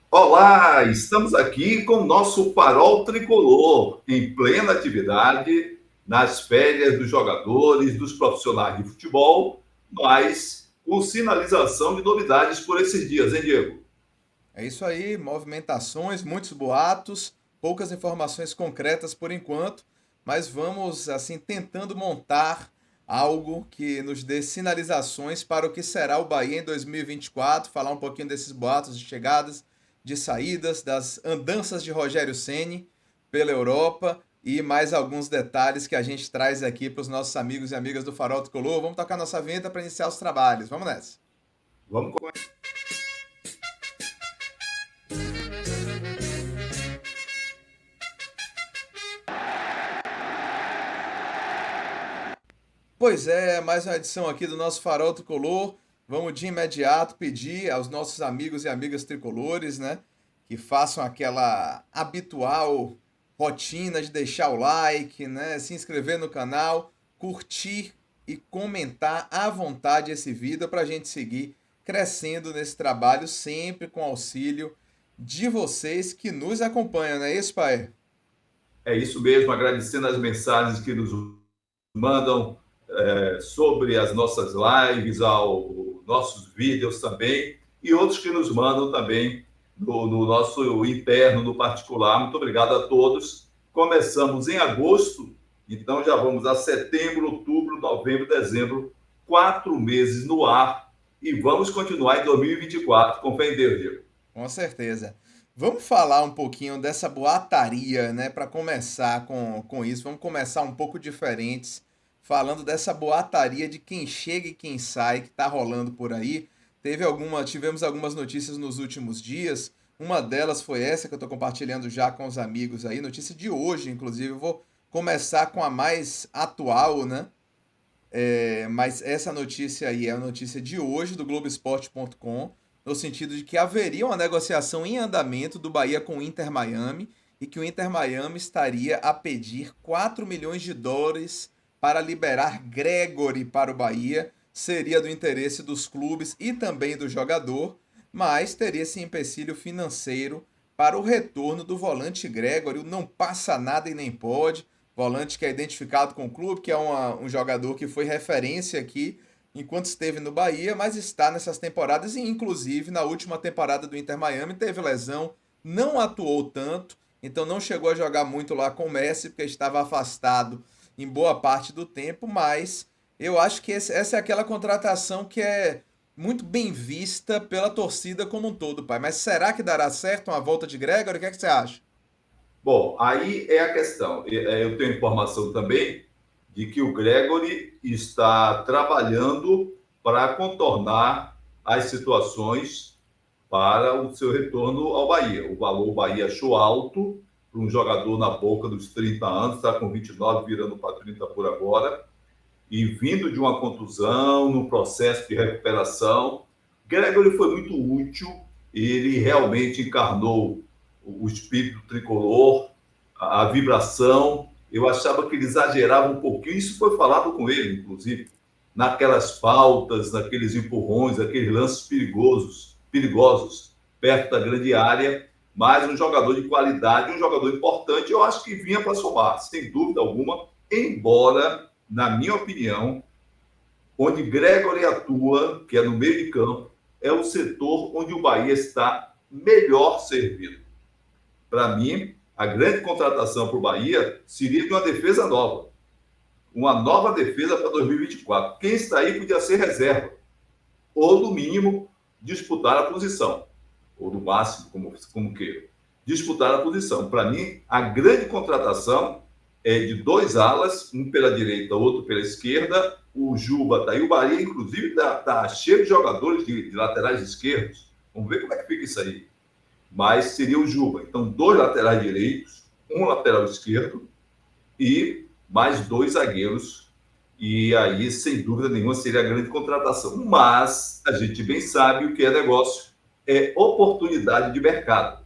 Olá, estamos aqui com o nosso farol tricolor, em plena atividade, nas férias dos jogadores, dos profissionais de futebol, mas com sinalização de novidades por esses dias, hein, Diego? É isso aí, movimentações, muitos boatos, poucas informações concretas por enquanto, mas vamos assim tentando montar algo que nos dê sinalizações para o que será o Bahia em 2024, falar um pouquinho desses boatos de chegadas, de saídas, das andanças de Rogério Ceni pela Europa e mais alguns detalhes que a gente traz aqui para os nossos amigos e amigas do Farol Tricolor. Vamos tocar nossa vinheta para iniciar os trabalhos. Vamos nessa. Vamos. Pois é, mais uma edição aqui do nosso Farol Tricolor. Vamos de imediato pedir aos nossos amigos e amigas tricolores, né, que façam aquela habitual rotina de deixar o like, né, se inscrever no canal, curtir e comentar à vontade esse vídeo para a gente seguir crescendo nesse trabalho, sempre com auxílio de vocês que nos acompanham, não é isso, pai? É isso mesmo, agradecendo as mensagens que nos mandam sobre as nossas lives, nossos vídeos também, e outros que nos mandam também no nosso interno, no particular. Muito obrigado a todos. Começamos em agosto, então já vamos a setembro, outubro, novembro, dezembro, 4 meses no ar, e vamos continuar em 2024, com fé em Deus, Diego. Com certeza. Vamos falar um pouquinho dessa boataria, né? Para começar com isso, vamos começar um pouco diferentes, falando dessa boataria de quem chega e quem sai, que tá rolando por aí. Tivemos algumas notícias nos últimos dias. Uma delas foi essa que eu tô compartilhando já com os amigos aí, notícia de hoje, inclusive. Eu vou começar com a mais atual, né? Mas essa notícia aí é a notícia de hoje do Globoesporte.com, no sentido de que haveria uma negociação em andamento do Bahia com o Inter Miami e que o Inter Miami estaria a pedir 4 milhões de dólares para liberar Gregory para o Bahia. Seria do interesse dos clubes e também do jogador, mas teria esse empecilho financeiro para o retorno do volante Gregory. O não passa nada e nem pode volante que é identificado com o clube, que é um jogador que foi referência aqui enquanto esteve no Bahia, mas está nessas temporadas e inclusive na última temporada do Inter Miami teve lesão, não atuou tanto, então não chegou a jogar muito lá com o Messi, porque estava afastado em boa parte do tempo, mas eu acho que essa é aquela contratação que é muito bem vista pela torcida como um todo, pai. Mas será que dará certo uma volta de Gregory? O que é que você acha? Bom, aí é a questão. Eu tenho informação também de que o Gregory está trabalhando para contornar as situações para o seu retorno ao Bahia. O valor o Bahia achou alto para um jogador na boca dos 30 anos, está com 29, virando para 30 por agora, e vindo de uma contusão, no processo de recuperação. Gregory foi muito útil, ele realmente encarnou o espírito tricolor, a vibração. Eu achava que ele exagerava um pouquinho, isso foi falado com ele, inclusive, naquelas faltas, naqueles empurrões, aqueles lances perigosos perto da grande área, mas um jogador de qualidade, um jogador importante, eu acho que vinha para somar, sem dúvida alguma, embora, na minha opinião, onde Gregory atua, que é no meio de campo, é o setor onde o Bahia está melhor servido. Para mim, a grande contratação para o Bahia seria de uma defesa nova. Uma nova defesa para 2024. Quem está aí podia ser reserva. Ou, no mínimo, disputar a posição. Ou, no máximo, como queira. Disputar a posição. Para mim, a grande contratação é de dois alas, um pela direita, outro pela esquerda. O Juba está aí. O Bahia, inclusive, está cheio de jogadores de laterais esquerdos. Vamos ver como é que fica isso aí. Mas seria o Juba. Então, dois laterais direitos, um lateral esquerdo e mais dois zagueiros. E aí, sem dúvida nenhuma, seria a grande contratação. Mas a gente bem sabe o que é negócio. É oportunidade de mercado.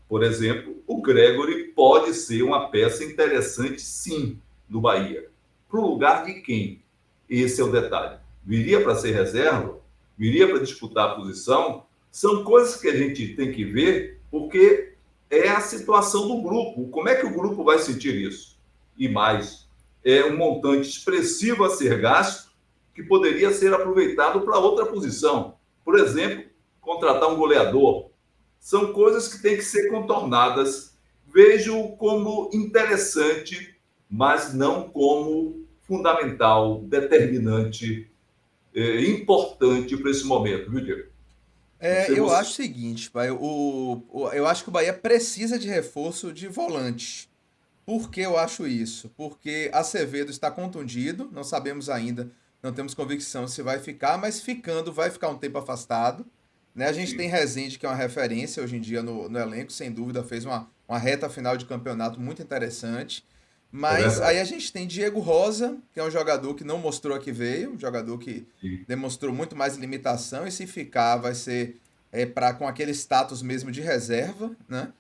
Por exemplo, o Gregory pode ser uma peça interessante, sim, no Bahia. Para o lugar de quem? Esse é o detalhe. Viria para ser reserva? Viria para disputar a posição? São coisas que a gente tem que ver porque é a situação do grupo. Como é que o grupo vai sentir isso? E mais, é um montante expressivo a ser gasto que poderia ser aproveitado para outra posição. Por exemplo, contratar um goleador. São coisas que têm que ser contornadas. Vejo como interessante, mas não como fundamental, determinante, importante para esse momento, viu, Diego? Não sei Eu você. acho o seguinte, pai, eu acho que o Bahia precisa de reforço de volante. Por que eu acho isso? Porque Acevedo está contundido, não sabemos ainda, não temos convicção se vai ficar, mas ficando, vai ficar um tempo afastado. Né? A gente tem Sim, Rezende, que é uma referência hoje em dia no elenco, sem dúvida, fez uma reta final de campeonato muito interessante. é Mas aí verdade. a gente tem Diego Rosa, que é um jogador que não mostrou a que veio, um jogador que Sim, demonstrou muito mais limitação, e se ficar vai ser com aquele status mesmo de reserva, né?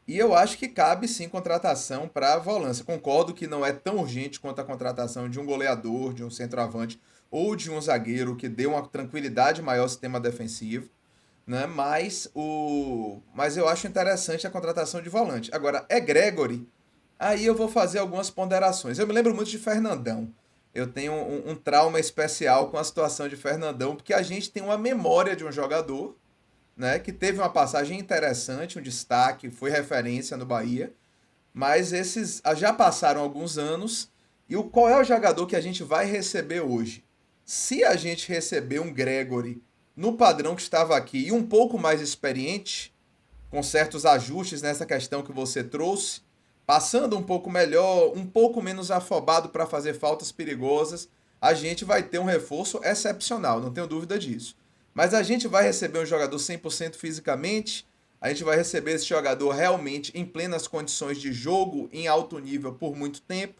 E eu acho que cabe sim contratação para a volância. Concordo que não é tão urgente quanto a contratação de um goleador, de um centroavante ou de um zagueiro que dê uma tranquilidade maior ao sistema defensivo, né? Mas eu acho interessante a contratação de volante. Agora, é Gregory, aí eu vou fazer algumas ponderações. Eu me lembro muito de Fernandão. Eu tenho um trauma especial com a situação de Fernandão, porque a gente tem uma memória de um jogador, né, que teve uma passagem interessante, um destaque, foi referência no Bahia, mas esses já passaram alguns anos. E qual é o jogador que a gente vai receber hoje? Se a gente receber um Gregory no padrão que estava aqui e um pouco mais experiente, com certos ajustes nessa questão que você trouxe, passando um pouco melhor, um pouco menos afobado para fazer faltas perigosas, a gente vai ter um reforço excepcional, não tenho dúvida disso. Mas a gente vai receber um jogador 100% fisicamente, a gente vai receber esse jogador realmente em plenas condições de jogo em alto nível por muito tempo.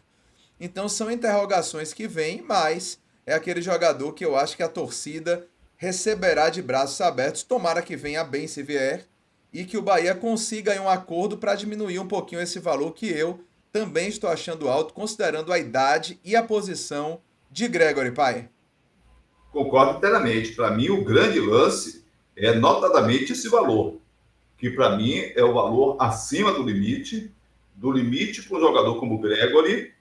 Então são interrogações que vêm, mas é aquele jogador que eu acho que a torcida receberá de braços abertos, tomara que venha bem se vier, e que o Bahia consiga aí um acordo para diminuir um pouquinho esse valor que eu também estou achando alto, considerando a idade e a posição de Gregory, pai. concordo inteiramente. Para mim, o grande lance é notadamente esse valor, que para mim é o valor acima do limite para um jogador como o Gregory,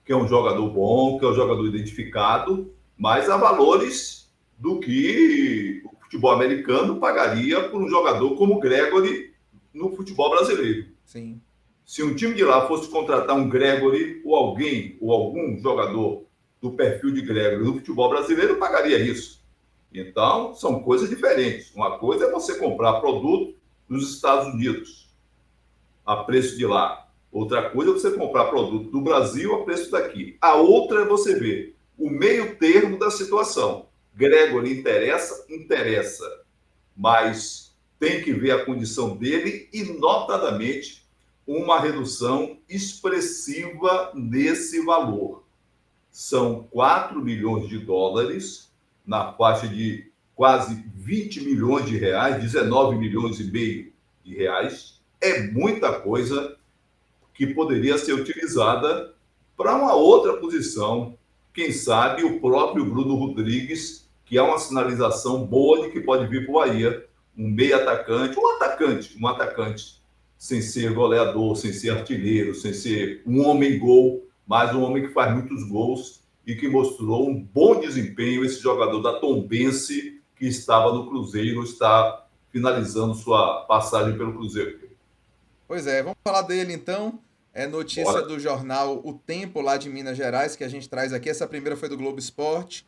que é um jogador bom, que é um jogador identificado, mas há valores do que o futebol americano pagaria por um jogador como o Gregory no futebol brasileiro. Sim. Se um time de lá fosse contratar um Gregory ou alguém, ou algum jogador do perfil de Gregory no futebol brasileiro, pagaria isso. Então, são coisas diferentes. Uma coisa é você comprar produto nos Estados Unidos a preço de lá. Outra coisa é você comprar produto do Brasil a preço daqui. A outra é você ver o meio termo da situação. Gregory interessa? Interessa. Mas tem que ver a condição dele e, notadamente, uma redução expressiva nesse valor. São 4 milhões de dólares, na faixa de quase 20 milhões de reais, 19 milhões e meio de reais. É muita coisa que poderia ser utilizada para uma outra posição. Quem sabe o próprio Bruno Rodrigues, que é uma sinalização boa de que pode vir para o Bahia, um meio atacante, um atacante sem ser goleador, sem ser artilheiro, sem ser um homem-gol, mas um homem que faz muitos gols e que mostrou um bom desempenho, esse jogador da Tombense, que estava no Cruzeiro, está finalizando sua passagem pelo Cruzeiro. Pois é, vamos falar dele então. É notícia Bora. do jornal O Tempo, lá de Minas Gerais, que a gente traz aqui. Essa primeira foi do Globo Esporte.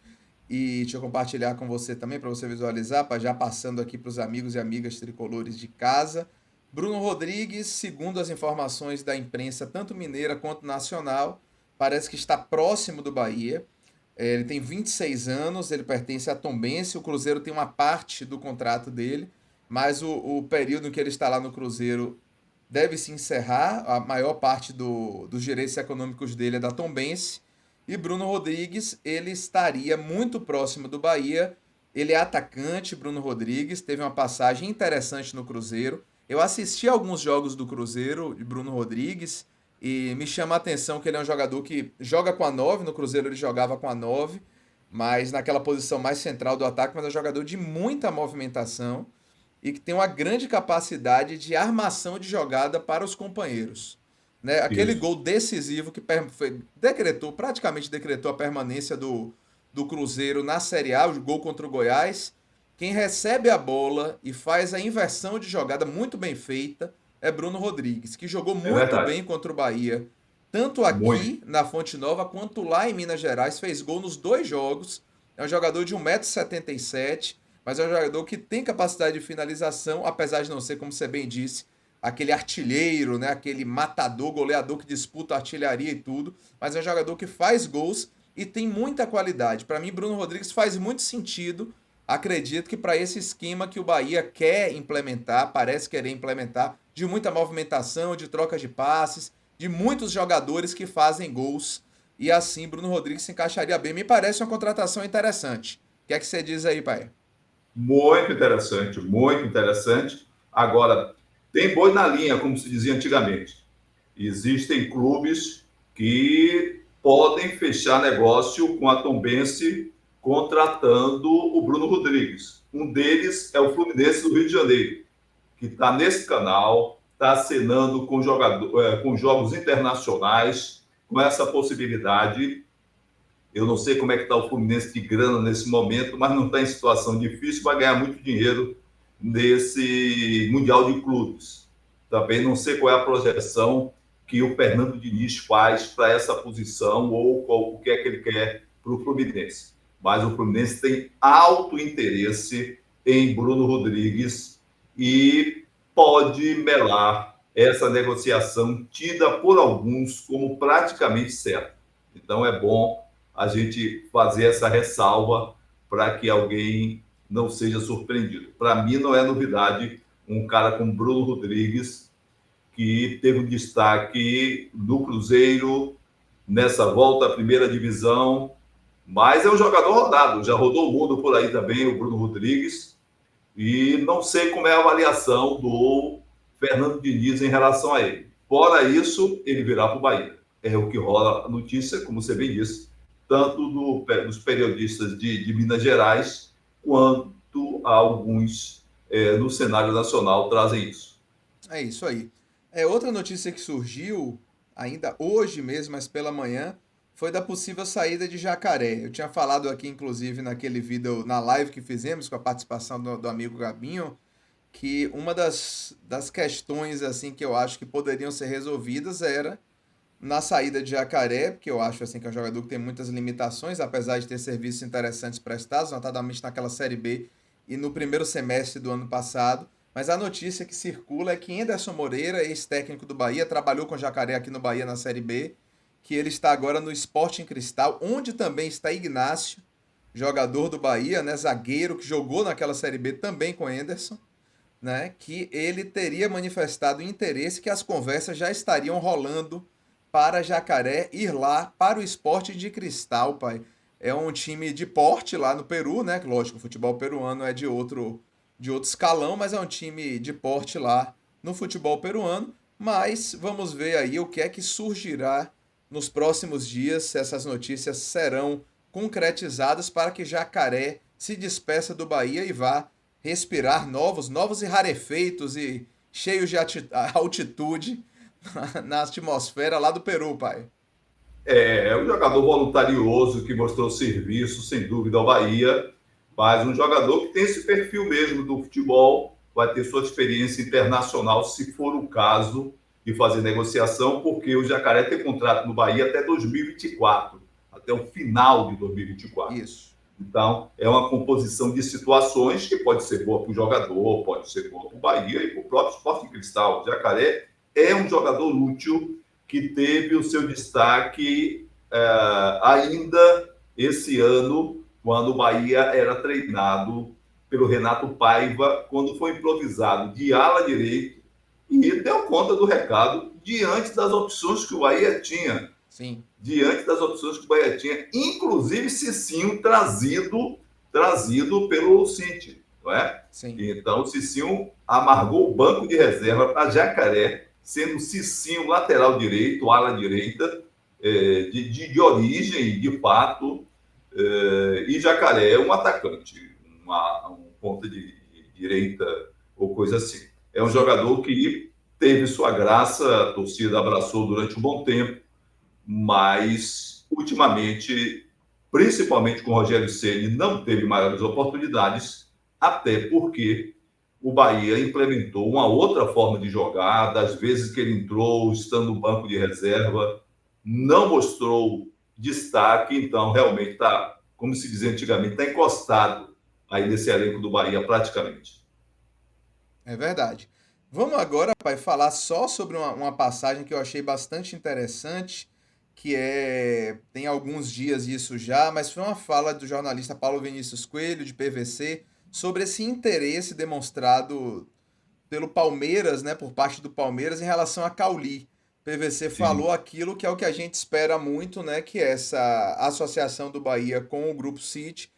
E deixa eu compartilhar com você também, para você visualizar, já passando aqui para os amigos e amigas tricolores de casa. Bruno Rodrigues, segundo as informações da imprensa, tanto mineira quanto nacional, parece que está próximo do Bahia. Ele tem 26 anos, ele pertence à Tombense. O Cruzeiro tem uma parte do contrato dele, mas o período em que ele está lá no Cruzeiro deve se encerrar. A maior parte dos direitos econômicos dele é da Tombense. E Bruno Rodrigues, ele estaria muito próximo do Bahia. Ele é atacante, Bruno Rodrigues, teve uma passagem interessante no Cruzeiro. Eu assisti alguns jogos do Cruzeiro, de Bruno Rodrigues, e me chama a atenção que ele é um jogador que joga com a 9. No Cruzeiro ele jogava com a 9, mas naquela posição mais central do ataque, mas é um jogador de muita movimentação. e que tem uma grande capacidade de armação de jogada para os companheiros. Né? Aquele Isso. gol decisivo que praticamente decretou a permanência do Cruzeiro na Série A, o gol contra o Goiás. Quem recebe a bola e faz a inversão de jogada muito bem feita é Bruno Rodrigues, que jogou É muito verdade. bem contra o Bahia, tanto Muito. aqui na Fonte Nova quanto lá em Minas Gerais, fez gol nos dois jogos. É um jogador de 1,77 m, mas é um jogador que tem capacidade de finalização, apesar de não ser, como você bem disse, aquele artilheiro, né? Aquele matador, goleador que disputa artilharia e tudo, mas é um jogador que faz gols e tem muita qualidade. Para mim, Bruno Rodrigues faz muito sentido. Acredito que para esse esquema que o Bahia quer implementar, parece querer implementar, de muita movimentação, de troca de passes, de muitos jogadores que fazem gols. E assim, Bruno Rodrigues se encaixaria bem. Me parece uma contratação interessante. O que é que você diz aí, pai? Muito interessante, muito interessante. Agora, tem boi na linha, como se dizia antigamente. Existem clubes que podem fechar negócio com a Tombense contratando o Bruno Rodrigues. Um deles é o Fluminense do Rio de Janeiro, que está nesse canal, está acenando com, com jogos internacionais, com essa possibilidade. Eu não sei como é que está o Fluminense de grana nesse momento, mas não está em situação difícil, vai ganhar muito dinheiro nesse Mundial de Clubes. Também não sei qual é a projeção que o Fernando Diniz faz para essa posição ou o que é que ele quer para o Fluminense. Mas o Fluminense tem alto interesse em Bruno Rodrigues e pode melar essa negociação tida por alguns como praticamente certa. Então é bom a gente fazer essa ressalva para que alguém não seja surpreendido. Para mim, não é novidade um cara como Bruno Rodrigues, que teve um destaque no Cruzeiro, nessa volta à primeira divisão, mas é um jogador rodado, já rodou o mundo por aí também, o Bruno Rodrigues, e não sei como é a avaliação do Fernando Diniz em relação a ele. Fora isso, ele virá para o Bahia. É o que rola a notícia, como você bem disse, tanto dos periodistas de Minas Gerais, quanto alguns no cenário nacional trazem isso. É isso aí. É outra notícia que surgiu ainda hoje mesmo, mas pela manhã, foi da possível saída de Jacaré. Eu tinha falado aqui, inclusive, naquele vídeo, na live que fizemos com a participação do amigo Gabinho, que uma das questões assim que eu acho que poderiam ser resolvidas era na saída de Jacaré, porque eu acho assim que é um jogador que tem muitas limitações, apesar de ter serviços interessantes prestados, notadamente naquela Série B e no primeiro semestre do ano passado. Mas a notícia que circula é que Anderson Moreira, ex-técnico do Bahia, trabalhou com Jacaré aqui no Bahia na Série B, que ele está agora no Sporting Cristal, onde também está Ignácio, jogador do Bahia, né, zagueiro que jogou naquela Série B também com Anderson, né, que ele teria manifestado interesse, que as conversas já estariam rolando para Jacaré ir lá para o Sporting de Cristal, pai. É um time de porte lá no Peru, né? Lógico, o futebol peruano é de outro escalão, mas é um time de porte lá no futebol peruano. Mas vamos ver aí o que é que surgirá nos próximos dias, se essas notícias serão concretizadas para que Jacaré se despeça do Bahia e vá respirar novos e rarefeitos e cheios de altitude na atmosfera lá do Peru, pai. É um jogador voluntarioso que mostrou serviço, sem dúvida, ao Bahia, mas um jogador que tem esse perfil mesmo do futebol, vai ter sua experiência internacional, se for o caso de fazer negociação, porque o Jacaré tem contrato no Bahia até 2024, até o final de 2024. Isso. Então, é uma composição de situações que pode ser boa para o jogador, pode ser boa para o Bahia e para o próprio Sporting Cristal. O Jacaré é um jogador útil que teve o seu destaque ainda esse ano, quando o Bahia era treinado pelo Renato Paiva, quando foi improvisado de ala direito e deu conta do recado diante das opções que o Bahia tinha. Sim. Diante das opções que o Bahia tinha, inclusive Cicinho trazido pelo City, não é? Sim. Então, o Cicinho amargou o banco de reserva para Jacaré, sendo Cicinho lateral direito, ala direita, de origem, de fato, e Jacaré é um atacante, um ponta de direita ou coisa assim. É um jogador que teve sua graça, a torcida abraçou durante um bom tempo, mas ultimamente, principalmente com o Rogério Ceni, não teve maiores oportunidades, até porque o Bahia implementou uma outra forma de jogar, das vezes que ele entrou, estando no banco de reserva, não mostrou destaque, então realmente está, como se dizia antigamente, está encostado aí nesse elenco do Bahia praticamente. É verdade. Vamos agora, pai, falar só sobre uma passagem que eu achei bastante interessante, que é, tem alguns dias isso já, mas foi uma fala do jornalista Paulo Vinícius Coelho, de PVC, sobre esse interesse demonstrado pelo Palmeiras, né, por parte do Palmeiras em relação a Cauli. PVC falou Sim. aquilo que é o que a gente espera muito, né, que é essa associação do Bahia com o Grupo City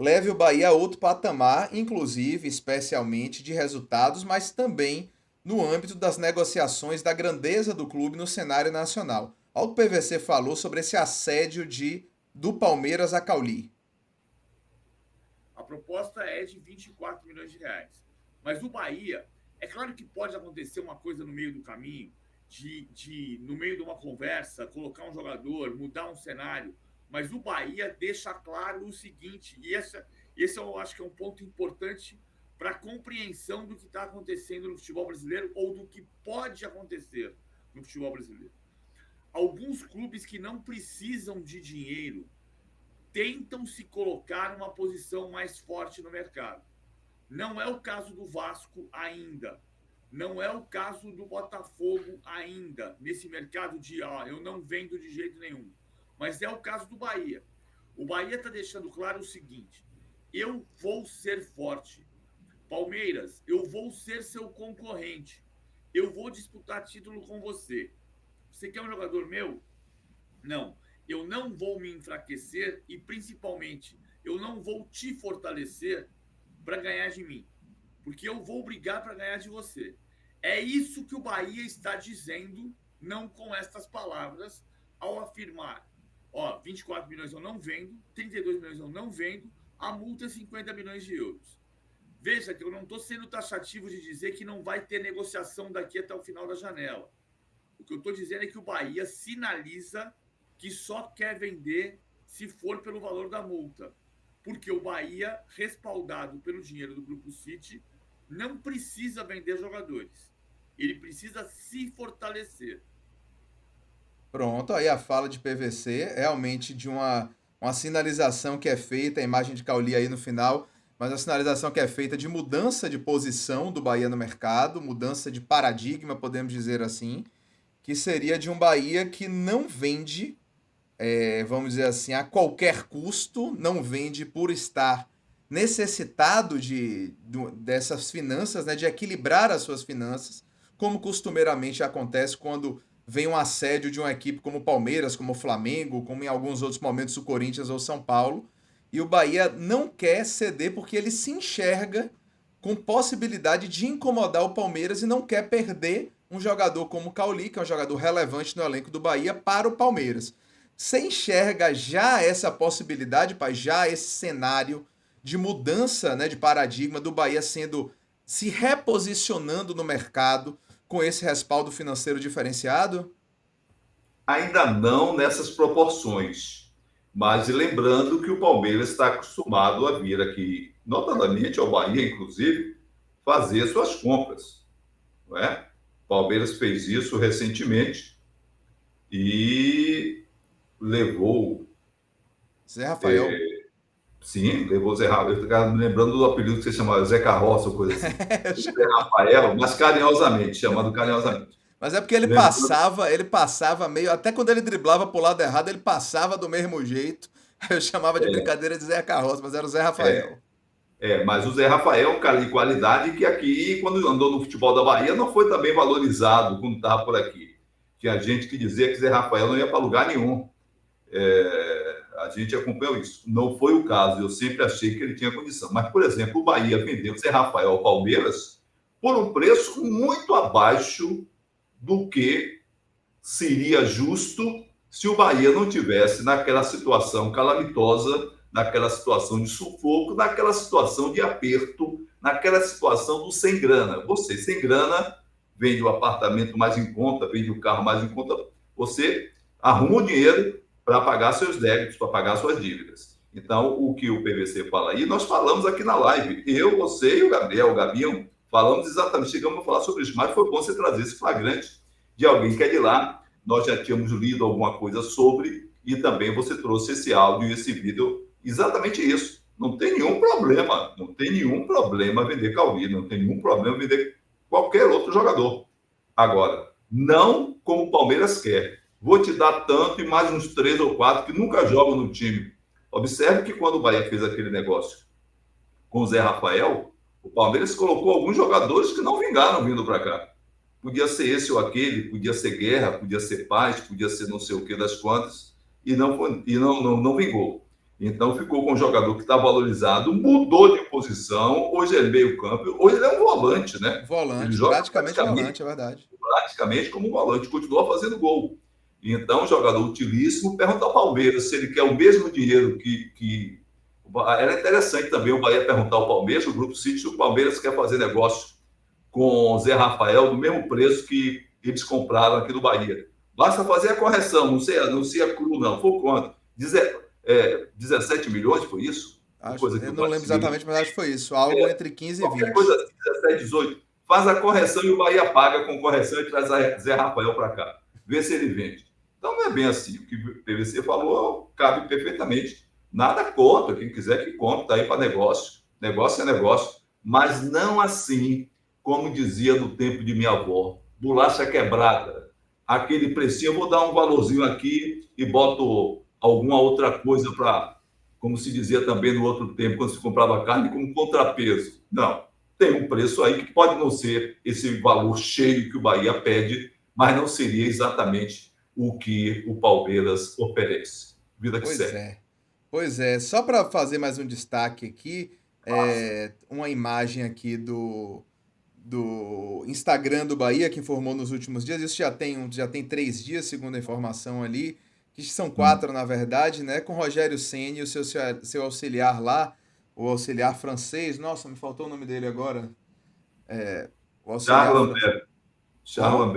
leve o Bahia a outro patamar, inclusive, especialmente de resultados, mas também no âmbito das negociações da grandeza do clube no cenário nacional. Olha o que o PVC falou sobre esse assédio do Palmeiras a Cauli. A proposta é de 24 milhões de reais. Mas o Bahia, é claro que pode acontecer uma coisa no meio do caminho, no meio de uma conversa, colocar um jogador, mudar um cenário, mas o Bahia deixa claro o seguinte, esse eu acho que é um ponto importante para a compreensão do que está acontecendo no futebol brasileiro ou do que pode acontecer no futebol brasileiro. Alguns clubes que não precisam de dinheiro tentam se colocar numa posição mais forte no mercado. Não é o caso do Vasco ainda. Não é o caso do Botafogo ainda, nesse mercado de eu não vendo de jeito nenhum. Mas é o caso do Bahia. O Bahia está deixando claro o seguinte: eu vou ser forte. Palmeiras, eu vou ser seu concorrente. Eu vou disputar título com você. Você quer um jogador meu? Não. Eu não vou me enfraquecer e, principalmente, eu não vou te fortalecer para ganhar de mim. Porque eu vou brigar para ganhar de você. É isso que o Bahia está dizendo, não com estas palavras, ao afirmar: 24 milhões eu não vendo, 32 milhões eu não vendo, a multa é 50 milhões de euros. Veja que eu não estou sendo taxativo de dizer que não vai ter negociação daqui até o final da janela. O que eu estou dizendo é que o Bahia sinaliza que só quer vender se for pelo valor da multa. Porque o Bahia, respaldado pelo dinheiro do Grupo City, não precisa vender jogadores. Ele precisa se fortalecer. Pronto, aí a fala de PVC, realmente de uma sinalização que é feita, a imagem de Cauli aí no final, mas a sinalização que é feita de mudança de posição do Bahia no mercado, mudança de paradigma, podemos dizer assim, que seria de um Bahia que não vende, vamos dizer assim, a qualquer custo, não vende por estar necessitado dessas finanças, né, de equilibrar as suas finanças, como costumeiramente acontece quando vem um assédio de uma equipe como o Palmeiras, como o Flamengo, como em alguns outros momentos o Corinthians ou o São Paulo, e o Bahia não quer ceder porque ele se enxerga com possibilidade de incomodar o Palmeiras e não quer perder um jogador como o Cauli, que é um jogador relevante no elenco do Bahia, para o Palmeiras. Você enxerga já essa possibilidade, pai, já esse cenário de mudança, né, de paradigma do Bahia se reposicionando no mercado com esse respaldo financeiro diferenciado? Ainda não nessas proporções, mas lembrando que o Palmeiras está acostumado a vir aqui, notadamente ao Bahia, inclusive, fazer suas compras, não é? O Palmeiras fez isso recentemente e levou, Zé Rafael. sim, levou o Zé Rafael. Eu estava me lembrando do apelido que você chamava Zé Carroça ou coisa assim. O Zé Rafael, mas carinhosamente, chamado carinhosamente. Mas é porque Lembrando, ele passava meio, até quando ele driblava pro lado errado, ele passava do mesmo jeito. Eu chamava de brincadeira de Zé Carroça, mas era o Zé Rafael. mas o Zé Rafael é um cara de qualidade que aqui, quando andou no futebol da Bahia, não foi também valorizado quando estava por aqui. Tinha gente que dizia que Zé Rafael não ia para lugar nenhum. A gente acompanhou isso. Não foi o caso, eu sempre achei que ele tinha condição. Mas, por exemplo, o Bahia vendeu o Zé Rafael ao Palmeiras por um preço muito abaixo do que seria justo se o Bahia não tivesse naquela situação calamitosa, naquela situação de sufoco, naquela situação de aperto naquela situação do sem grana. Você, sem grana, vende o apartamento mais em conta, vende o carro mais em conta, você arruma o dinheiro para pagar seus débitos, para pagar suas dívidas. Então, o que o PVC fala aí, nós falamos aqui na live. Eu, você e o Gabriel, o Gabinho, falamos exatamente, chegamos a falar sobre isso, mas foi bom você trazer esse flagrante de alguém que é de lá. Nós já tínhamos lido alguma coisa sobre, e também você trouxe esse áudio e esse vídeo, exatamente isso. Não tem nenhum problema vender Cauê, não tem nenhum problema vender qualquer outro jogador. Agora, não como o Palmeiras quer. Vou te dar tanto e mais uns 3 ou 4 que nunca jogam no time. Observe que quando o Bahia fez aquele negócio com o Zé Rafael, o Palmeiras colocou alguns jogadores que não vingaram vindo para cá. Podia ser esse ou aquele, podia ser Guerra, podia ser Paz, podia ser não sei o que das quantas, e não vingou. Então ficou com um jogador que está valorizado, mudou de posição, hoje ele é meio campo, hoje ele é um volante, né? Volante, Ele joga praticamente volante, é verdade. praticamente como um volante, continua fazendo gol. Então, jogador utilíssimo, pergunta ao Palmeiras se ele quer o mesmo dinheiro que... Era interessante também o Bahia perguntar ao Palmeiras, o Grupo City, se o Palmeiras quer fazer negócio com o Zé Rafael do mesmo preço que eles compraram aqui do Bahia. Basta fazer a correção, não sei a cru, não. Foi quanto? 17 milhões, foi isso? Eu não lembro exatamente, mas acho que foi isso. Algo entre 15 e 20. Qualquer coisa assim, 17, 18. Faz a correção e o Bahia paga com correção e traz Zé Rafael para cá. Vê se ele vende. Então não é bem assim. O que o PVC falou cabe perfeitamente. Nada contra. Quem quiser que compre, está aí para negócio. Negócio é negócio. Mas não assim, como dizia no tempo de minha avó. Bolacha quebrada. Aquele precinho, eu vou dar um valorzinho aqui e boto alguma outra coisa para, como se dizia também no outro tempo, quando se comprava carne, como contrapeso. Não. Tem um preço aí que pode não ser esse valor cheio que o Bahia pede, mas não seria exatamente o que o Palmeiras oferece. Vida que segue. Pois é. Só para fazer mais um destaque aqui, uma imagem aqui do Instagram do Bahia, que informou nos últimos dias. Isso já tem 3 dias, segundo a informação ali, que são 4, na verdade, né? Com Rogério Ceni e o seu auxiliar lá, o auxiliar francês. Nossa, me faltou o nome dele agora. O auxiliar Charles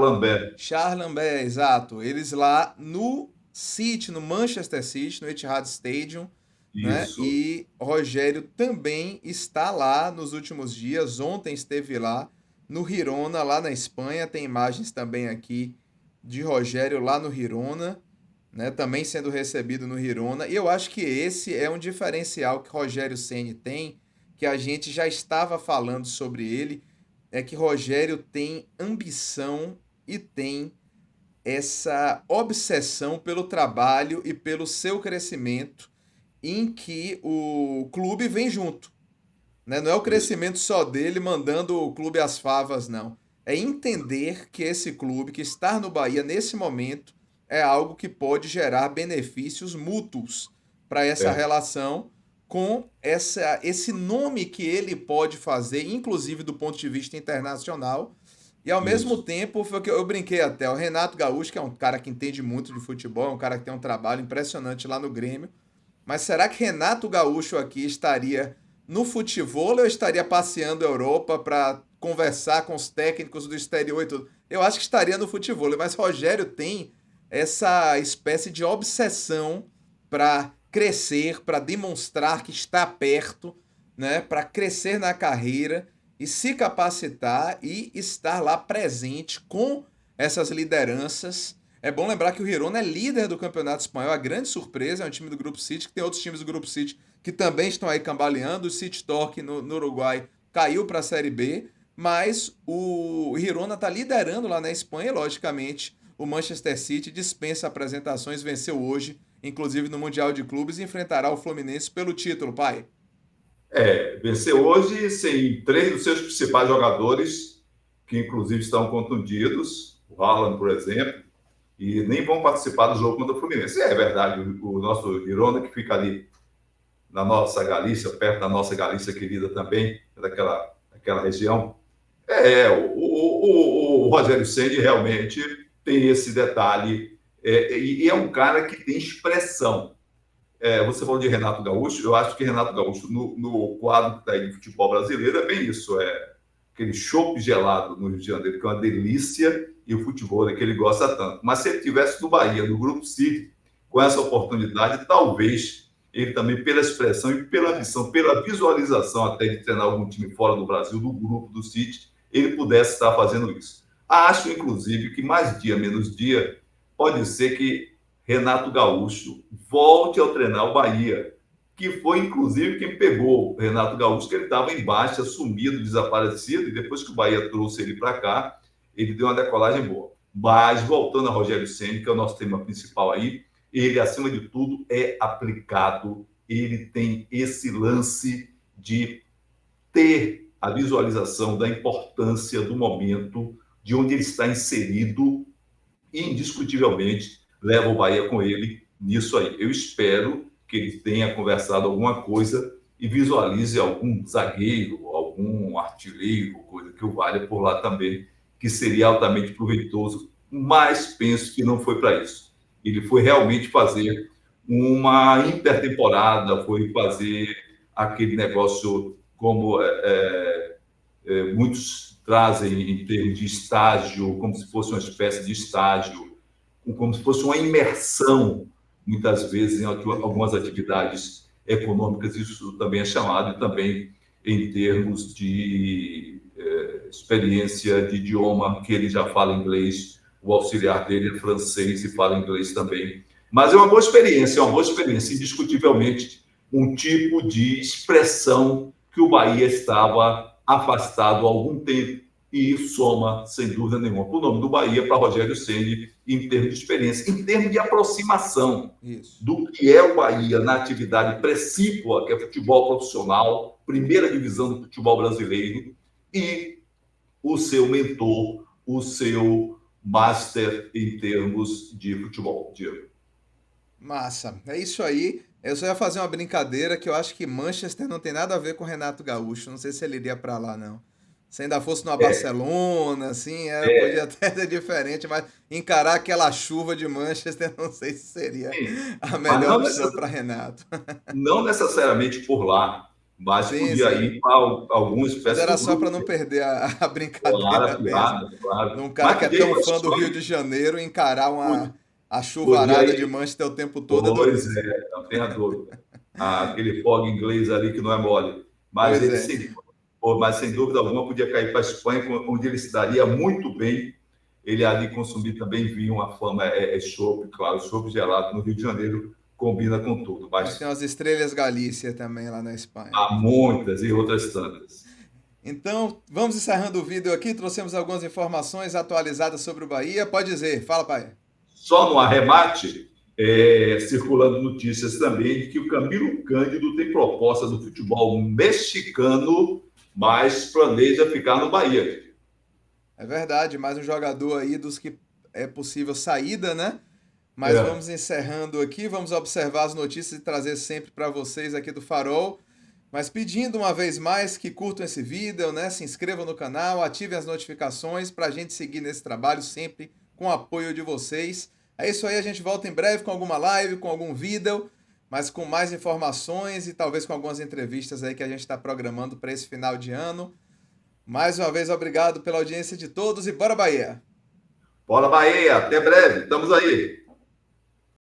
Lambert. Charles Lambert, exato. Eles lá no City, no Manchester City, no Etihad Stadium, né? E Rogério também está lá nos últimos dias. Ontem esteve lá no Girona, lá na Espanha. Tem imagens também aqui de Rogério lá no Girona, né? Também sendo recebido no Girona. E eu acho que esse é um diferencial que Rogério Ceni tem, que a gente já estava falando sobre ele, é que Rogério tem ambição e tem essa obsessão pelo trabalho e pelo seu crescimento, em que o clube vem junto, né? Não é o crescimento só dele mandando o clube às favas, não. É entender que esse clube, que está no Bahia nesse momento, é algo que pode gerar benefícios mútuos para essa relação com esse nome que ele pode fazer, inclusive do ponto de vista internacional. E ao mesmo tempo, foi o que eu brinquei até, o Renato Gaúcho, que é um cara que entende muito de futebol, é um cara que tem um trabalho impressionante lá no Grêmio. Mas será que Renato Gaúcho aqui estaria no futebol ou estaria passeando a Europa para conversar com os técnicos do exterior e tudo? Eu acho que estaria no futebol, mas Rogério tem essa espécie de obsessão para crescer, para demonstrar que está perto, né, para crescer na carreira e se capacitar e estar lá presente com essas lideranças. É bom lembrar que o Girona é líder do Campeonato Espanhol, a grande surpresa, é um time do Grupo City, que tem outros times do Grupo City que também estão aí cambaleando. O City Torque no Uruguai caiu para a Série B, mas o Girona está liderando lá na Espanha e, logicamente, o Manchester City dispensa apresentações, venceu hoje, inclusive no Mundial de Clubes, e enfrentará o Fluminense pelo título, pai. Venceu hoje sem 3 dos seus principais jogadores, que inclusive estão contundidos, o Haaland, por exemplo, e nem vão participar do jogo contra o Fluminense. É verdade, o nosso Girona, que fica ali na nossa Galícia, perto da nossa Galícia querida também, daquela região. O Rogério Ceni realmente tem esse detalhe, e é um cara que tem expressão. você falou de Renato Gaúcho, eu acho que Renato Gaúcho, no quadro que está aí de futebol brasileiro, é bem isso, aquele chopp gelado no Rio de Janeiro, que é uma delícia, e o futebol é que ele gosta tanto. Mas se ele tivesse no Bahia, no Grupo City, com essa oportunidade, talvez ele também, pela expressão e pela ambição, pela visualização até de treinar algum time fora do Brasil, do grupo do City, ele pudesse estar fazendo isso. Acho, inclusive, que mais dia, menos dia, pode ser que Renato Gaúcho volte ao treinar o Bahia, que foi, inclusive, quem pegou o Renato Gaúcho, que ele estava em baixa, sumido, desaparecido, e depois que o Bahia trouxe ele para cá, ele deu uma decolagem boa. Mas, voltando a Rogério Ceni, que é o nosso tema principal aí, ele, acima de tudo, é aplicado, ele tem esse lance de ter a visualização da importância do momento, de onde ele está inserido, e indiscutivelmente leva o Bahia com ele nisso aí. Eu espero que ele tenha conversado alguma coisa e visualize algum zagueiro, algum artilheiro, coisa que o valha por lá também, que seria altamente proveitoso, mas penso que não foi para isso. Ele foi realmente fazer uma intertemporada, foi fazer aquele negócio como muitos trazem em termos de estágio, como se fosse uma espécie de estágio, como se fosse uma imersão, muitas vezes, em algumas atividades econômicas, isso também é chamado, e também em termos de experiência de idioma, que ele já fala inglês, o auxiliar dele é francês e fala inglês também. Mas é uma boa experiência, indiscutivelmente, um tipo de expressão que o Bahia estava afastado há algum tempo, e soma, sem dúvida nenhuma, para o nome do Bahia, para Rogério Ceni, em termos de experiência, em termos de aproximação do que é o Bahia na atividade precípua, que é futebol profissional, primeira divisão do futebol brasileiro, e o seu mentor, o seu master em termos de futebol, Diego. Massa, é isso aí. Eu só ia fazer uma brincadeira que eu acho que Manchester não tem nada a ver com o Renato Gaúcho. Não sei se ele iria para lá, não. Se ainda fosse numa Barcelona, assim, podia até ser diferente, mas encarar aquela chuva de Manchester, não sei se seria a melhor opção para Renato. Não necessariamente por lá, mas podia ir para alguma espécie mas era só para não perder a brincadeira claro. De um cara que é tão fã do Rio de Janeiro encarar a chuvarada de Manchester o tempo todo. Pois não tenha dúvida. Aquele fog inglês ali que não é mole. Mas mas sem dúvida alguma podia cair para a Espanha, onde ele se daria muito bem. Ele ali consumir também vinho, uma fama chopp, claro, chopp gelado no Rio de Janeiro combina com tudo. Mas tem as Estrelas Galícia também lá na Espanha. Há muitas e outras tantas. Então, vamos encerrando o vídeo aqui. Trouxemos algumas informações atualizadas sobre o Bahia. Pode dizer, fala, pai. Só no arremate, circulando notícias também de que o Camilo Cândido tem proposta do futebol mexicano, mas planeja ficar no Bahia. É verdade, mais um jogador aí dos que é possível saída, né? Mas vamos encerrando aqui, vamos observar as notícias e trazer sempre para vocês aqui do Farol. Mas pedindo uma vez mais que curtam esse vídeo, né? Se inscrevam no canal, ativem as notificações para a gente seguir nesse trabalho sempre com o apoio de vocês. É isso aí, a gente volta em breve com alguma live, com algum vídeo, mas com mais informações e talvez com algumas entrevistas aí que a gente está programando para esse final de ano. Mais uma vez, obrigado pela audiência de todos e bora Bahia! Bora Bahia, até breve, estamos aí!